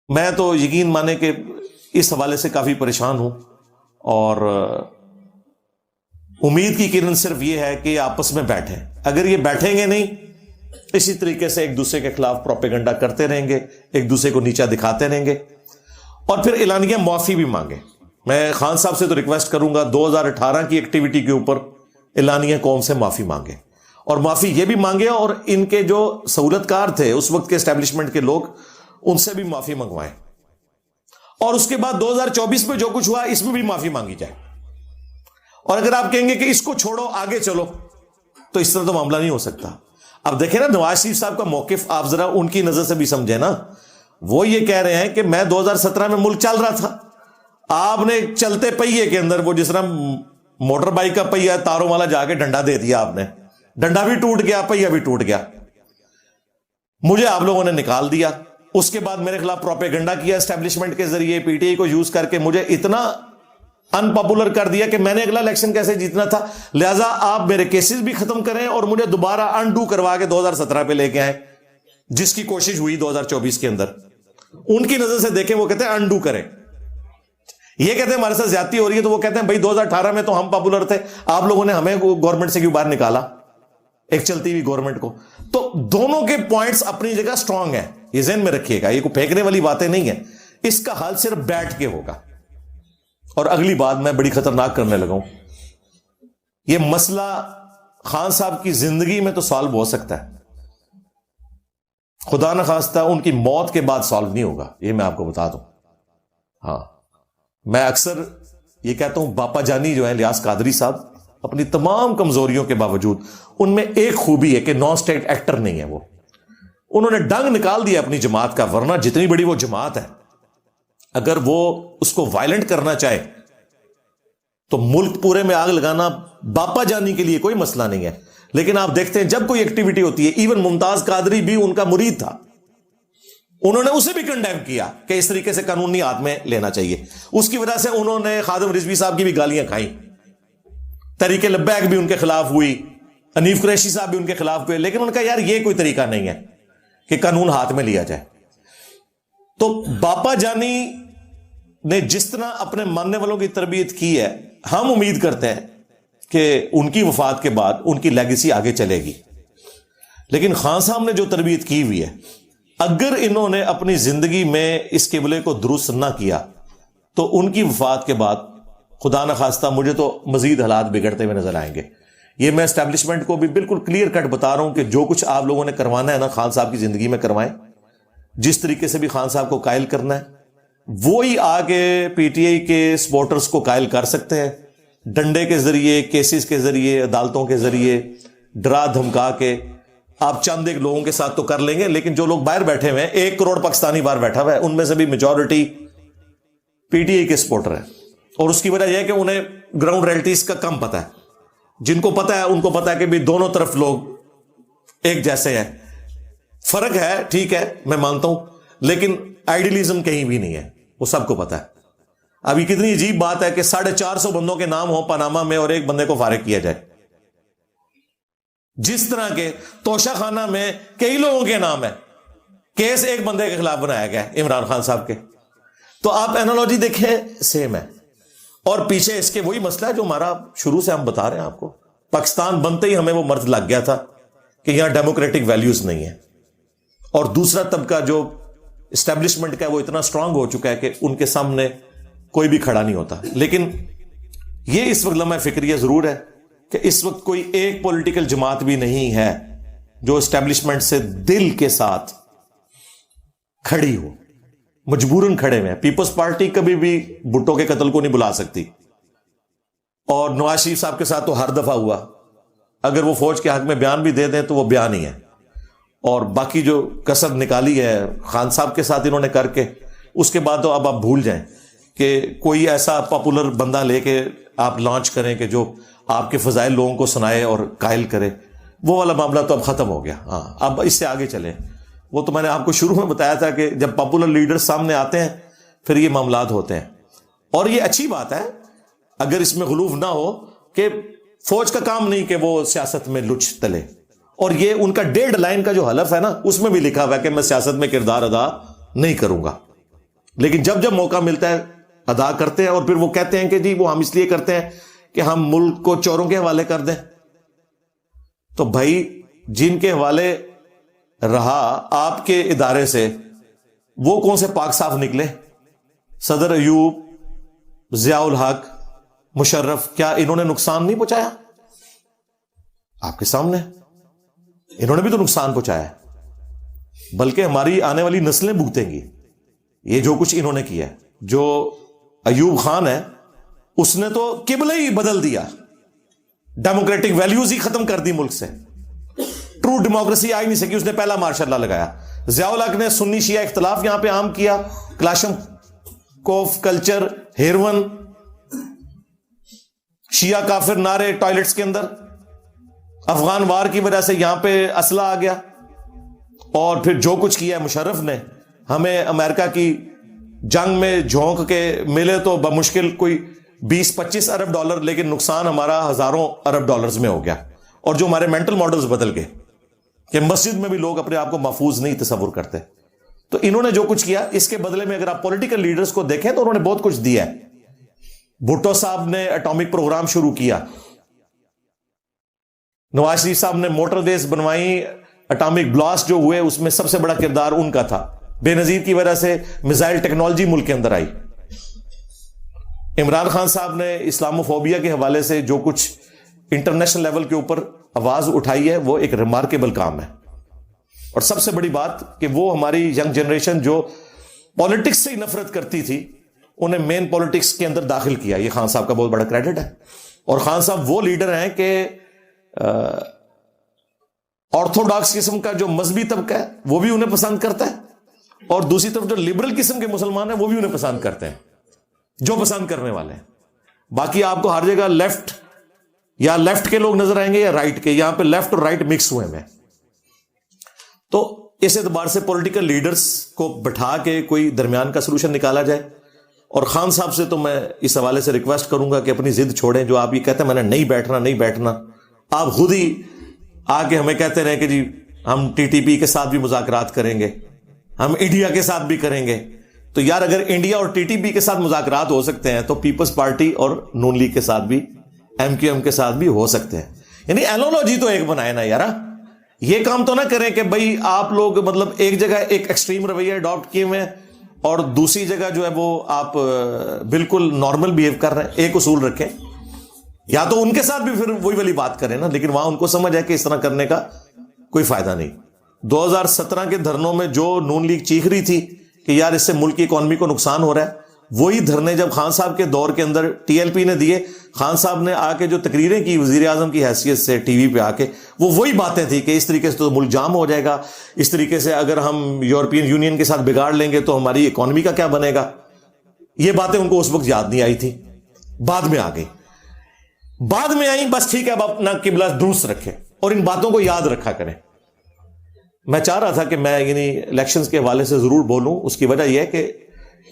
میں تو یقین مانے کہ اس حوالے سے کافی پریشان ہوں، اور امید کی کرن صرف یہ ہے کہ آپس میں بیٹھیں. اگر یہ بیٹھیں گے نہیں، اسی طریقے سے ایک دوسرے کے خلاف پروپیگنڈا کرتے رہیں گے، ایک دوسرے کو نیچا دکھاتے رہیں گے، اور پھر اعلانیہ معافی بھی مانگیں. میں خان صاحب سے تو ریکویسٹ کروں گا 2018 کی ایکٹیویٹی کے اوپر اعلانیہ قوم سے معافی مانگیں، اور معافی یہ بھی مانگیں اور ان کے جو سہولت کار تھے اس وقت کے اسٹیبلشمنٹ کے لوگ، ان سے بھی معافی منگوائیں، اور اس کے بعد 2024 میں جو کچھ ہوا اس میں بھی معافی مانگی جائے. اور اگر آپ کہیں گے کہ اس کو چھوڑو آگے چلو، تو اس طرح تو معاملہ نہیں ہو سکتا. اب دیکھیں نا نواز شریف صاحب کا موقف آپ ذرا ان کی نظر سے بھی سمجھیں نا. وہ یہ کہہ رہے ہیں کہ میں 2017 میں ملک چل رہا تھا، آپ نے چلتے پہیے کے اندر وہ جس طرح موٹر بائک کا پہیا تاروں والا جا کے ڈنڈا دے دیا، آپ نے ڈنڈا بھی ٹوٹ گیا، پہیا بھی ٹوٹ گیا، مجھے آپ لوگوں نے نکال دیا. اس کے بعد میرے خلاف پروپیگنڈا کیا اسٹیبلشمنٹ کے ذریعے، پی ٹی آئی کو یوز کر کے مجھے اتنا ان پاپولر کر دیا کہ میں نے اگلا الیکشن کیسے جیتنا تھا. لہٰذا آپ میرے کیسز بھی ختم کریں اور مجھے دوبارہ انڈو کروا کے 2017 پہ لے کے آئیں، جس کی کوشش ہوئی 2024 کے اندر. ان کی نظر سے دیکھیں، وہ کہتے ہیں انڈو کریں. یہ کہتے ہیں ہمارے ساتھ زیادتی ہو رہی ہے، تو وہ کہتے ہیں بھائی 2018 میں تو ہم پاپولر تھے، آپ لوگوں نے ہمیں گورنمنٹ سے کیوں باہر نکالا، ایک چلتی ہوئی گورنمنٹ کو. تو دونوں کے پوائنٹس اپنی جگہ سٹرونگ ہیں، یہ ذہن میں رکھیے گا. یہ کوئی پھینکنے والی باتیں نہیں ہیں، اس کا حل صرف بیٹھ کے ہوگا. اور اگلی بات میں بڑی خطرناک کرنے لگا ہوں، یہ مسئلہ خان صاحب کی زندگی میں تو سالو ہو سکتا ہے، خدا نخواستہ ان کی موت کے بعد سالو نہیں ہوگا، یہ میں آپ کو بتا دوں. ہاں، میں اکثر یہ کہتا ہوں، باپا جانی جو ہے الیاس قادری صاحب، اپنی تمام کمزوریوں کے باوجود ان میں ایک خوبی ہے کہ نان اسٹیٹ ایکٹر نہیں ہے. وہ انہوں نے ڈنگ نکال دیا اپنی جماعت کا، ورنہ جتنی بڑی وہ جماعت ہے، اگر وہ اس کو وائلنٹ کرنا چاہے تو ملک پورے میں آگ لگانا باپا جانی کے لیے کوئی مسئلہ نہیں ہے. لیکن آپ دیکھتے ہیں جب کوئی ایکٹیویٹی ہوتی ہے، ایون ممتاز قادری بھی ان کا مرید تھا، انہوں نے اسے بھی کنڈیم کیا کہ اس طریقے سے قانونی ہاتھ میں لینا چاہیے. اس کی وجہ سے انہوں نے خادم رضوی صاحب کی بھی گالیاں کھائیں، تحریک لبیک بھی ان کے خلاف ہوئی، حنیف قریشی صاحب بھی ان کے خلاف ہوئے. لیکن ان کا یار یہ کوئی طریقہ نہیں ہے کہ قانون ہاتھ میں لیا جائے. تو باپا جانی نے جس طرح اپنے ماننے والوں کی تربیت کی ہے، ہم امید کرتے ہیں کہ ان کی وفات کے بعد ان کی لیگیسی آگے چلے گی. لیکن خان صاحب نے جو تربیت کی ہوئی ہے، اگر انہوں نے اپنی زندگی میں اس قبلے کو درست نہ کیا تو ان کی وفات کے بعد خدا نخواستہ مجھے تو مزید حالات بگڑتے ہوئے نظر آئیں گے. یہ میں اسٹیبلشمنٹ کو بھی بالکل کلیئر کٹ بتا رہا ہوں کہ جو کچھ آپ لوگوں نے کروانا ہے نا خان صاحب کی زندگی میں کروائیں. جس طریقے سے بھی خان صاحب کو قائل کرنا ہے، وہی آگے پی ٹی آئی کے سپورٹرز کو قائل کر سکتے ہیں، ڈنڈے کے ذریعے، کیسز کے ذریعے، عدالتوں کے ذریعے، ڈرا دھمکا کے. آپ چند ایک لوگوں کے ساتھ تو کر لیں گے، لیکن جو لوگ باہر بیٹھے ہوئے ہیں، 1 کروڑ پاکستانی باہر بیٹھا ہوا ہے، ان میں سے بھی میجورٹی پی ٹی آئی کے سپورٹر ہیں. اور اس کی وجہ یہ ہے کہ انہیں گراؤنڈ ریئلٹیز کا کم پتہ ہے. جن کو پتہ ہے ان کو پتہ ہے کہ بھی دونوں طرف لوگ ایک جیسے ہیں. فرق ہے، ٹھیک ہے، میں مانتا ہوں، لیکن آئیڈیلزم کہیں بھی نہیں ہے، وہ سب کو پتہ ہے. ابھی کتنی عجیب بات ہے کہ 450 بندوں کے نام ہوں پاناما میں اور ایک بندے کو فارغ کیا جائے. جس طرح کے توشہ خانہ میں کئی لوگوں کے نام ہے، کیس ایک بندے کے خلاف بنایا گیا ہے، عمران خان صاحب کے. تو آپ اینالوجی دیکھیں، سیم ہے. اور پیچھے اس کے وہی مسئلہ ہے جو ہمارا شروع سے ہم بتا رہے ہیں آپ کو. پاکستان بنتے ہی ہمیں وہ مرض لگ گیا تھا کہ یہاں ڈیموکریٹک ویلیوز نہیں ہیں، اور دوسرا طبقہ جو اسٹیبلشمنٹ کا ہے وہ اتنا سٹرونگ ہو چکا ہے کہ ان کے سامنے کوئی بھی کھڑا نہیں ہوتا. لیکن یہ اس وقت لمحہ فکریہ ضرور ہے کہ اس وقت کوئی ایک پولیٹیکل جماعت بھی نہیں ہے جو اسٹیبلشمنٹ سے دل کے ساتھ کھڑی ہو. مجبوراً کھڑے ہوئے ہیں. پیپلز پارٹی کبھی بھی بھٹو کے قتل کو نہیں بلا سکتی، اور نواز شریف صاحب کے ساتھ تو ہر دفعہ ہوا. اگر وہ فوج کے حق میں بیان بھی دے دیں تو وہ بیان ہی ہے. اور باقی جو کسر نکالی ہے خان صاحب کے ساتھ انہوں نے کر کے، اس کے بعد تو اب آپ بھول جائیں کہ کوئی ایسا پاپولر بندہ لے کے آپ لانچ کریں کہ جو آپ کے فضائل لوگوں کو سنائے اور قائل کرے. وہ والا معاملہ تو اب ختم ہو گیا. ہاں، اب اس سے آگے چلیں. وہ تو میں نے آپ کو شروع میں بتایا تھا کہ جب پاپولر لیڈر سامنے آتے ہیں پھر یہ معاملات ہوتے ہیں. اور یہ اچھی بات ہے اگر اس میں غلوف نہ ہو کہ فوج کا کام نہیں کہ وہ سیاست میں لچ تلے. اور یہ ان کا ڈیڈ لائن کا جو حلف ہے نا، اس میں بھی لکھا ہوا ہے کہ میں سیاست میں کردار ادا نہیں کروں گا. لیکن جب جب موقع ملتا ہے ادا کرتے ہیں, اور پھر وہ کہتے ہیں کہ جی وہ ہم اس لیے کرتے ہیں کہ ہم ملک کو چوروں کے حوالے کر دیں. تو بھائی جن کے حوالے رہا آپ کے ادارے سے وہ کون سے پاک صاف نکلے؟ صدر ایوب, ضیاء الحق, مشرف, کیا انہوں نے نقصان نہیں پہنچایا؟ آپ کے سامنے انہوں نے بھی تو نقصان پہنچایا, بلکہ ہماری آنے والی نسلیں بھگتیں گی یہ جو کچھ انہوں نے کیا. جو ایوب خان ہے اس نے تو قبلہ ہی بدل دیا, ڈیموکریٹک ویلیوز ہی ختم کر دی ملک سے, ٹرو ڈیموکریسی آ ہی نہیں سکی, اس نے پہلا مارشاء اللہ لگایا. ضیاء الحق نے سنی شیعہ اختلاف یہاں پہ عام کیا, کلاشن کوف کلچر, ہیروئن, شیعہ کافر نعرے ٹوائلٹس کے اندر, افغان وار کی وجہ سے یہاں پہ اسلحہ آ گیا. اور پھر جو کچھ کیا ہے مشرف نے, ہمیں امریکہ کی جنگ میں جھونک کے ملے تو بمشکل کوئی 20-25 ارب ڈالر, لیکن نقصان ہمارا ہزاروں ارب ڈالرز میں ہو گیا. اور جو ہمارے مینٹل ماڈلز بدل گئے کہ مسجد میں بھی لوگ اپنے آپ کو محفوظ نہیں تصور کرتے. تو انہوں نے جو کچھ کیا اس کے بدلے میں اگر آپ پولیٹیکل لیڈرز کو دیکھیں تو انہوں نے بہت کچھ دیا ہے. بھٹو صاحب نے ایٹامک پروگرام شروع کیا, نواز شریف صاحب نے موٹر ویز بنوائی, اٹامک بلاسٹ جو ہوئے اس میں سب سے بڑا کردار ان کا تھا. بے نظیر کی وجہ سے میزائل ٹیکنالوجی ملک کے اندر آئی. عمران خان صاحب نے اسلاموفوبیا کے حوالے سے جو کچھ انٹرنیشنل لیول کے اوپر آواز اٹھائی ہے وہ ایک ریمارکیبل کام ہے. اور سب سے بڑی بات کہ وہ ہماری ینگ جنریشن جو پالیٹکس سے ہی نفرت کرتی تھی انہیں مین پالیٹکس کے اندر داخل کیا. یہ خان صاحب کا بہت بڑا کریڈٹ ہے. اور خان صاحب وہ لیڈر ہیں کہ آرتھوڈاکس قسم کا جو مذہبی طبقہ ہے وہ بھی انہیں پسند کرتا ہے, اور دوسری طرف جو لبرل قسم کے مسلمان ہیں وہ بھی انہیں پسند کرتے ہیں, جو پسند کرنے والے ہیں. باقی آپ کو ہر جگہ لیفٹ کے لوگ نظر آئیں گے یا رائٹ کے, یہاں پہ لیفٹ اور رائٹ مکس ہوئے ہیں. تو اس اعتبار سے پولیٹیکل لیڈرز کو بٹھا کے کوئی درمیان کا سلوشن نکالا جائے. اور خان صاحب سے تو میں اس حوالے سے ریکویسٹ کروں گا کہ اپنی ضد چھوڑیں. جو آپ یہ کہتے ہیں میں نے نہیں بیٹھنا, آپ خود ہی آ کے ہمیں کہتے رہے کہ جی ہم ٹی ٹی پی کے ساتھ بھی مذاکرات کریں گے, ہم انڈیا کے ساتھ بھی کریں گے. تو یار اگر انڈیا اور ٹی ٹی پی کے ساتھ مذاکرات ہو سکتے ہیں تو پیپلز پارٹی اور نون لیگ کے ساتھ بھی, ایم کیو ایم کے ساتھ بھی ہو سکتے ہیں. یعنی اینالوجی تو ایک بنائے نا یار, یہ کام تو نہ کریں کہ بھئی آپ لوگ مطلب ایک جگہ ایک ایکسٹریم رویہ اڈاپٹ کیے ہوئے ہیں اور دوسری جگہ جو ہے وہ آپ بالکل نارمل بیہیو کر رہے ہیں. ایک اصول رکھیں, یا تو ان کے ساتھ بھی پھر وہی والی بات کریں نا, لیکن وہاں ان کو سمجھ ہے کہ اس طرح کرنے کا کوئی فائدہ نہیں. 2017 کے دھرنوں میں جو نون لیگ چیخ رہی تھی کہ یار اس سے ملک کی اکانومی کو نقصان ہو رہا ہے, وہی دھرنے جب خان صاحب کے دور کے اندر ٹی ایل پی نے دیے, خان صاحب نے آ کے جو تقریریں کی وزیر اعظم کی حیثیت سے ٹی وی پہ آ کے, وہ وہی باتیں تھی کہ اس طریقے سے تو ملک جام ہو جائے گا, اس طریقے سے اگر ہم یورپین یونین کے ساتھ بگاڑ لیں گے تو ہماری اکانومی کا کیا بنے گا. یہ باتیں ان کو اس وقت یاد نہیں آئی تھی, بعد میں آ گئی, بعد میں آئی. بس ٹھیک ہے, اب اپنا قبلہ درست رکھیں اور ان باتوں کو یاد رکھا کریں. میں چاہ رہا تھا کہ میں یعنی الیکشنز کے حوالے سے ضرور بولوں. اس کی وجہ یہ ہے کہ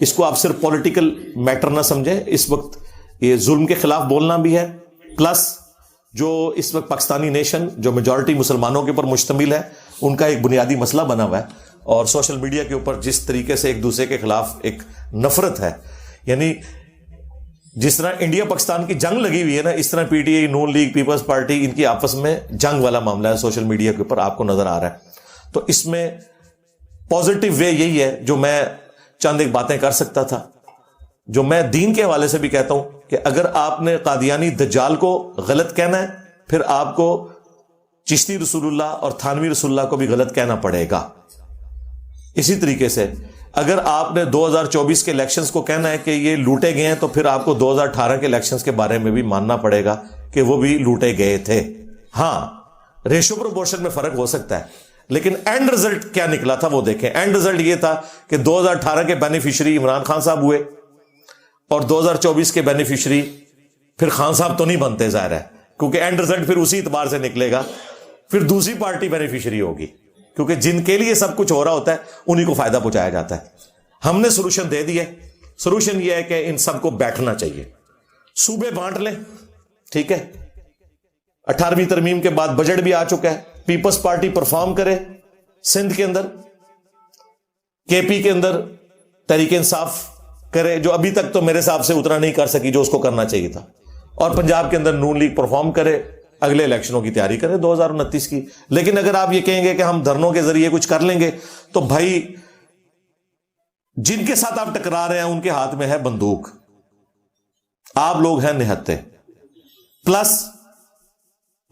اس کو آپ صرف پولیٹیکل میٹر نہ سمجھیں. اس وقت یہ ظلم کے خلاف بولنا بھی ہے, پلس جو اس وقت پاکستانی نیشن جو میجورٹی مسلمانوں کے اوپر مشتمل ہے ان کا ایک بنیادی مسئلہ بنا ہوا ہے. اور سوشل میڈیا کے اوپر جس طریقے سے ایک دوسرے کے خلاف ایک نفرت ہے, یعنی جس طرح انڈیا پاکستان کی جنگ لگی ہوئی ہے نا, اس طرح P T I, Noon league, people's party, ان کی آپس میں جنگ والا معاملہ ہے سوشل میڈیا کے اوپر, آپ کو نظر آ رہا ہے. تو اس میں پازیٹیو وے یہی ہے جو میں چند ایک باتیں کر سکتا تھا, جو میں دین کے حوالے سے بھی کہتا ہوں کہ اگر آپ نے قادیانی دجال کو غلط کہنا ہے پھر آپ کو چشتی رسول اللہ اور تھانوی رسول اللہ کو بھی غلط کہنا پڑے گا. اسی طریقے سے اگر آپ نے 2024 کے الیکشنز کو کہنا ہے کہ یہ لوٹے گئے ہیں تو پھر آپ کو 2018 کے الیکشنز کے بارے میں بھی ماننا پڑے گا کہ وہ بھی لوٹے گئے تھے. ہاں ریشو پروپورشن میں فرق ہو سکتا ہے, لیکن اینڈ رزلٹ کیا نکلا تھا وہ دیکھیں. اینڈ رزلٹ یہ تھا کہ 2018 کے بینیفیشری عمران خان صاحب ہوئے اور 2024 کے بینیفیشری پھر خان صاحب تو نہیں بنتے, ظاہر ہے, کیونکہ اینڈ رزلٹ پھر اسی اعتبار سے نکلے گا, پھر دوسری پارٹی بینیفیشری ہوگی, کیونکہ جن کے لیے سب کچھ ہو رہا ہوتا ہے انہی کو فائدہ پہنچایا جاتا ہے. ہم نے سولوشن دے دیا. سولوشن یہ ہے کہ ان سب کو بیٹھنا چاہیے, صوبے بانٹ لیں, ٹھیک ہے, 18ویں ترمیم کے بعد بجٹ بھی آ چکا ہے, پیپلز پارٹی پرفارم کرے سندھ کے اندر, کے پی کے اندر, تحریک انصاف کرے جو ابھی تک تو میرے حساب سے اتنا نہیں کر سکی جو اس کو کرنا چاہیے تھا, اور پنجاب کے اندر نون لیگ پرفارم کرے, اگلے الیکشنوں کی تیاری کرے 2029 کی. لیکن اگر آپ یہ کہیں گے کہ ہم دھرنوں کے ذریعے کچھ کر لیں گے, تو بھائی جن کے ساتھ آپ ٹکرا رہے ہیں ان کے ہاتھ میں ہے بندوق, آپ لوگ ہیں نہتے, پلس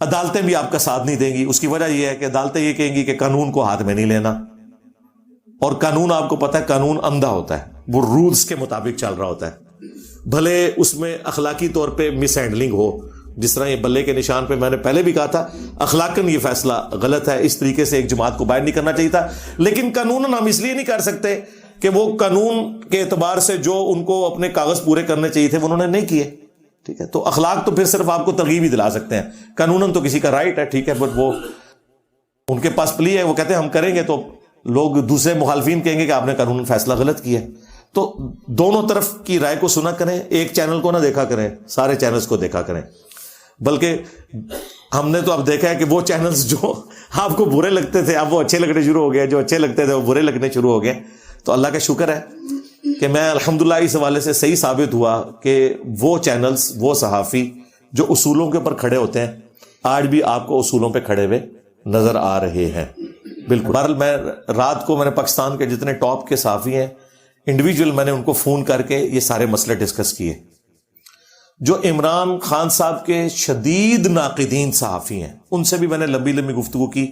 عدالتیں بھی آپ کا ساتھ نہیں دیں گی. اس کی وجہ یہ ہے کہ عدالتیں یہ کہیں گی کہ قانون کو ہاتھ میں نہیں لینا, اور قانون آپ کو پتہ ہے قانون اندھا ہوتا ہے, وہ رولز کے مطابق چل رہا ہوتا ہے, بھلے اس میں اخلاقی طور پہ مس ہینڈلنگ ہو. جس طرح یہ بلے کے نشان پہ میں نے پہلے بھی کہا تھا, اخلاقاً یہ فیصلہ غلط ہے, اس طریقے سے ایک جماعت کو باہر نہیں کرنا چاہیے تھا. لیکن قانون ہم اس لیے نہیں کر سکتے کہ وہ قانون کے اعتبار سے جو ان کو اپنے کاغذ پورے کرنے چاہیے تھے وہ انہوں نے نہیں کیے. ٹھیک ہے, تو اخلاق تو پھر صرف آپ کو ترغیب ہی دلا سکتے ہیں, قانوناً تو کسی کا رائٹ ہے, ٹھیک ہے, بٹ وہ ان کے پاس پلی ہے, وہ کہتے ہیں ہم کریں گے, تو لوگ دوسرے مخالفین کہیں گے کہ آپ نے قانون فیصلہ غلط کیا. تو دونوں طرف کی رائے کو سنا کریں, ایک چینل کو نہ دیکھا کریں, سارے چینلز کو دیکھا کریں. بلکہ ہم نے تو اب دیکھا ہے کہ وہ چینلز جو آپ کو برے لگتے تھے اب وہ اچھے لگنے شروع ہو گئے, جو اچھے لگتے تھے وہ برے لگنے شروع ہو گئے. تو اللہ کا شکر ہے کہ میں الحمدللہ اس حوالے سے صحیح ثابت ہوا کہ وہ چینلز, وہ صحافی جو اصولوں کے اوپر کھڑے ہوتے ہیں, آج بھی آپ کو اصولوں پہ کھڑے ہوئے نظر آ رہے ہیں. بالکل. بہرحال میں رات کو میں نے پاکستان کے جتنے ٹاپ کے صحافی ہیں انڈیویجول میں نے ان کو فون کر کے یہ سارے مسئلے ڈسکس کیے. جو عمران خان صاحب کے شدید ناقدین صحافی ہیں ان سے بھی میں نے لمبی لمبی گفتگو کی.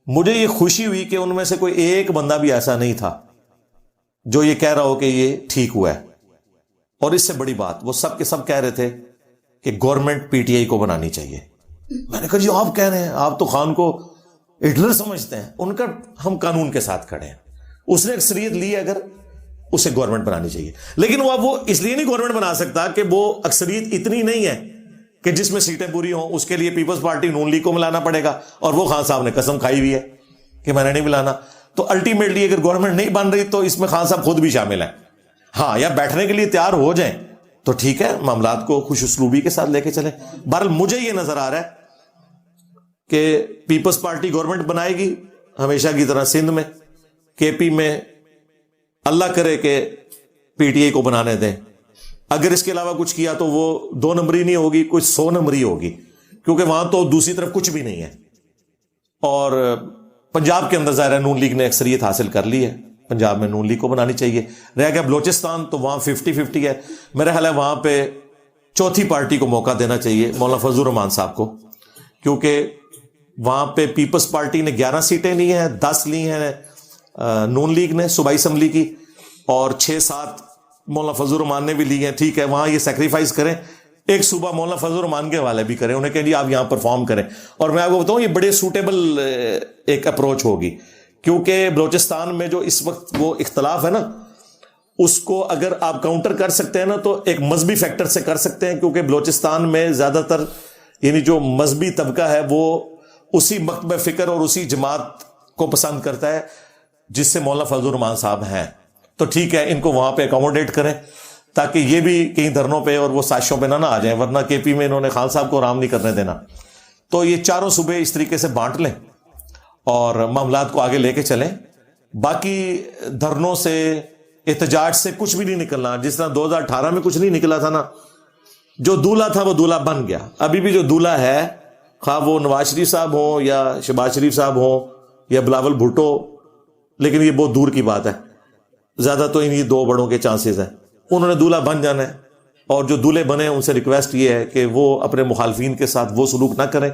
مجھے یہ خوشی ہوئی کہ ان میں سے کوئی ایک بندہ بھی ایسا نہیں تھا جو یہ کہہ رہا ہو کہ یہ ٹھیک ہوا ہے. اور اس سے بڑی بات, وہ سب کے سب کہہ رہے تھے کہ گورنمنٹ پی ٹی آئی کو بنانی چاہیے. میں نے کہا جی آپ کہہ رہے ہیں, آپ تو خان کو ہٹلر سمجھتے ہیں. ان کا ہم قانون کے ساتھ کھڑے ہیں, اس نے اکثریت لی, اگر اسے گورنمنٹ بنانی چاہیے. لیکن وہ اس لیے نہیں گورنمنٹ بنا سکتا کہ وہ اکثریت اتنی نہیں ہے کہ جس میں سیٹیں پوری ہوں. اس کے لیے پیپلز پارٹی نون لیگ کو ملانا پڑے گا, اور وہ خان صاحب نے قسم کھائی ہوئی ہے کہ میں نے نہیں ملانا. تو الٹیمیٹلی اگر گورنمنٹ نہیں بن رہی تو اس میں خان صاحب خود بھی شامل ہیں. ہاں, یا بیٹھنے کے لیے تیار ہو جائیں تو ٹھیک ہے, معاملات کو خوش اسلوبی کے ساتھ لے کے چلیں. بہرحال مجھے یہ نظر آ رہا ہے کہ پیپلز پارٹی گورنمنٹ بنائے گی ہمیشہ کی طرح سندھ میں, کے پی میں اللہ کرے کہ پی ٹی آئی کو بنانے دیں. اگر اس کے علاوہ کچھ کیا تو وہ 2 نمبری نہیں ہوگی, کچھ 100 نمبری ہوگی, کیونکہ وہاں تو دوسری طرف کچھ بھی نہیں ہے. اور پنجاب کے اندر ظاہر ہے نون لیگ نے اکثریت حاصل کر لی ہے, پنجاب میں نون لیگ کو بنانی چاہیے. رہ گیا بلوچستان, تو وہاں 50-50 ہے. میرا خیال ہے وہاں پہ چوتھی پارٹی کو موقع دینا چاہیے, مولانا فضل الرحمان صاحب کو, کیونکہ وہاں پہ پیپلز پارٹی نے 11 سیٹیں لی ہیں, 10 لی ہیں نون لیگ نے صوبائی اسمبلی کی, اور 6-7 مولانا فضل الرحمان نے بھی لی ہیں. ٹھیک ہے, وہاں یہ سیکریفائز کریں, ایک صوبہ مولانا فضل الرحمان کے حوالے بھی کریں, انہیں کہیں جی آپ یہاں پرفارم کریں. اور میں آپ کو بتاؤں یہ بڑے سوٹیبل ایک اپروچ ہوگی, کیونکہ بلوچستان میں جو اس وقت وہ اختلاف ہے نا, اس کو اگر آپ کاؤنٹر کر سکتے ہیں نا تو ایک مذہبی فیکٹر سے کر سکتے ہیں, کیونکہ بلوچستان میں زیادہ تر یعنی جو مذہبی طبقہ ہے وہ اسی مکتب فکر اور اسی جماعت کو پسند کرتا ہے جس سے مولانا فضل الرحمان صاحب ہیں. تو ٹھیک ہے, ان کو وہاں پہ اکوموڈیٹ کریں تاکہ یہ بھی کہیں دھرنوں پہ اور وہ سازشوں پہ نہ آ جائیں, ورنہ کے پی میں انہوں نے خان صاحب کو آرام نہیں کرنے دینا. تو یہ چاروں صوبے اس طریقے سے بانٹ لیں اور معاملات کو آگے لے کے چلیں. باقی دھرنوں سے, احتجاج سے کچھ بھی نہیں نکلنا. جس طرح 2018 میں کچھ نہیں نکلا تھا نا, جو دولہا تھا وہ دولہا بن گیا. ابھی بھی جو دولہا ہے, خواہ وہ نواز شریف صاحب ہوں یا شہباز شریف صاحب ہوں یا بلاول بھٹو, لیکن یہ بہت دور کی بات ہے, زیادہ تو انہی 2 بڑوں کے چانسز ہیں. انہوں نے دولہا بن جانا ہے, اور جو دولہے بنے ان سے ریکویسٹ یہ ہے کہ وہ اپنے مخالفین کے ساتھ وہ سلوک نہ کریں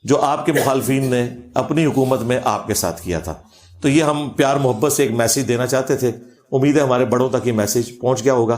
جو آپ کے مخالفین نے اپنی حکومت میں آپ کے ساتھ کیا تھا. تو یہ ہم پیار محبت سے ایک میسج دینا چاہتے تھے. امید ہے ہمارے بڑوں تک یہ میسج پہنچ گیا ہوگا.